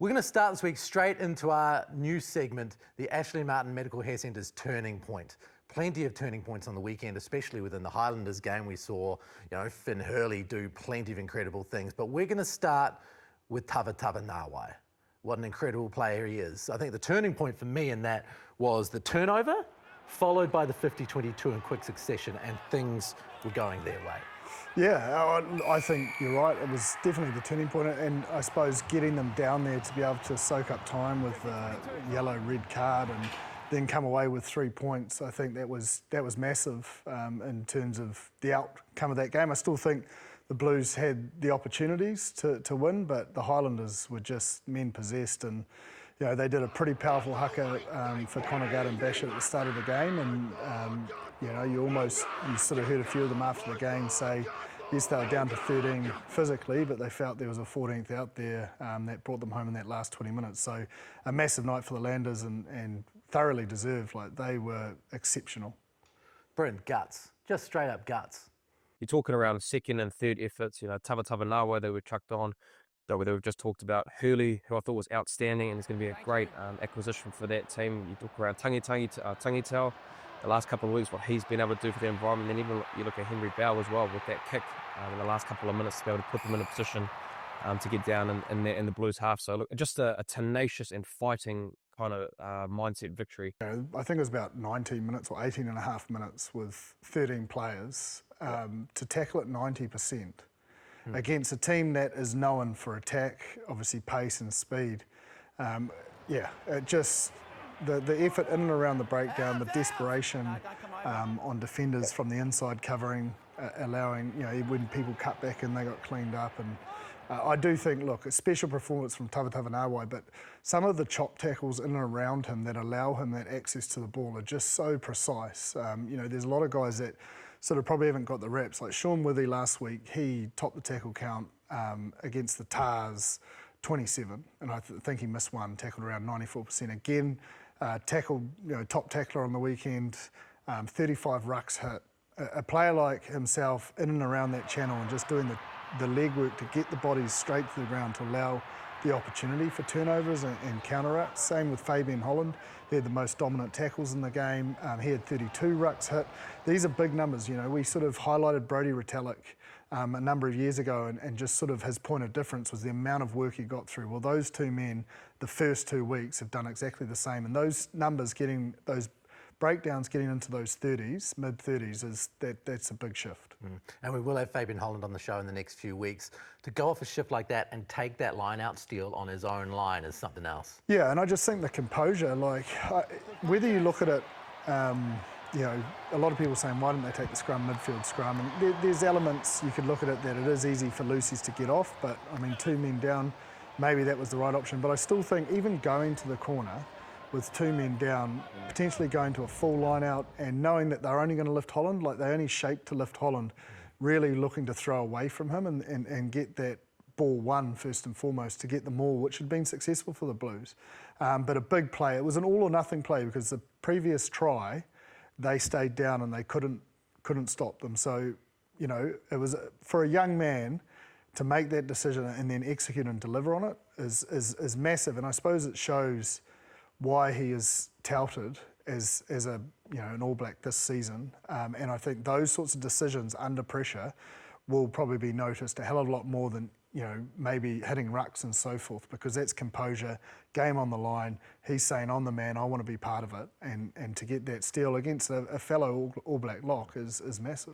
We're going to start this week straight into our new segment, the Ashley Martin Medical Hair Centre's Turning Point. Plenty of turning points on the weekend, especially within the Highlanders game. We saw, Finn Hurley do plenty of incredible things. But we're going to start with Aotearoa. What an incredible player he is. I think the turning point for me in that was the turnover, followed by the 50-22 in quick succession, and things were going their way. Yeah, I think you're right. It was definitely the turning point, and I suppose getting them down there to be able to soak up time with the yellow-red card and then come away with 3 points. I think that was massive in terms of the outcome of that game. I still think the Blues had the opportunities to win, but the Highlanders were just men possessed, and they did a pretty powerful haka for Connor Garden-Bashett at the start of the game, and you sort of heard a few of them after the game say, yes, they were down to 13 physically, but they felt there was a 14th out there that brought them home in that last 20 minutes. So a massive night for the Landers and thoroughly deserved. Like, they were exceptional. Brent, guts, just straight up guts. You're talking around second and third efforts. Aotearoa, they were chucked on. That we've just talked about. Hurley, who I thought was outstanding, and is going to be a great acquisition for that team. You talk around Tangitau, the last couple of weeks, what he's been able to do for the environment. And then even you look at Henry Bell as well with that kick in the last couple of minutes to be able to put them in a position to get down in the Blues half. So look, just a tenacious and fighting kind of mindset victory. I think it was about 19 minutes or 18 and a half minutes with 13 players to tackle at 90%. Against a team that is known for attack, obviously pace and speed. It just, the effort in and around the breakdown, the desperation on defenders from the inside covering, allowing, when people cut back and they got cleaned up. And I do think, look, a special performance from Aotearoa, but some of the chop tackles in and around him that allow him that access to the ball are just so precise. There's a lot of guys that sort of probably haven't got the reps. Like Sean Withy last week, he topped the tackle count against the Tars, 27, and I think he missed one, tackled around 94%. Again, tackled, top tackler on the weekend, 35 rucks hit. A player like himself in and around that channel and just doing the legwork to get the bodies straight to the ground to allow the opportunity for turnovers and counter-ups. Same with Fabian Holland. He had the most dominant tackles in the game. He had 32 rucks hit. These are big numbers. We sort of highlighted Brodie Retallick a number of years ago, and just sort of his point of difference was the amount of work he got through. Well, those two men, the first 2 weeks, have done exactly the same. And those numbers, getting those breakdowns, getting into those 30s, mid-30s, that's a big shift. And we will have Fabian Holland on the show in the next few weeks. To go off a shift like that and take that line-out steal on his own line is something else. Yeah, and I just think the composure, whether you look at it, a lot of people saying, why didn't they take the scrum, midfield scrum? And there's elements you could look at it that it is easy for Lucy's to get off, but, 2 men down, maybe that was the right option. But I still think even going to the corner with 2 men down, potentially going to a full line out and knowing that they're only going to lift Holland, like they only shaped to lift Holland, really looking to throw away from him and get that ball won first and foremost to get the maul, which had been successful for the Blues. But a big play. It was an all or nothing play because the previous try, they stayed down and they couldn't stop them. So, it was for a young man to make that decision and then execute and deliver on it is massive. And I suppose it shows why he is touted as an All Black this season, and I think those sorts of decisions under pressure will probably be noticed a hell of a lot more than maybe hitting rucks and so forth, because that's composure, game on the line. He's saying, I'm the man, I want to be part of it, and to get that steal against a fellow All Black lock is massive.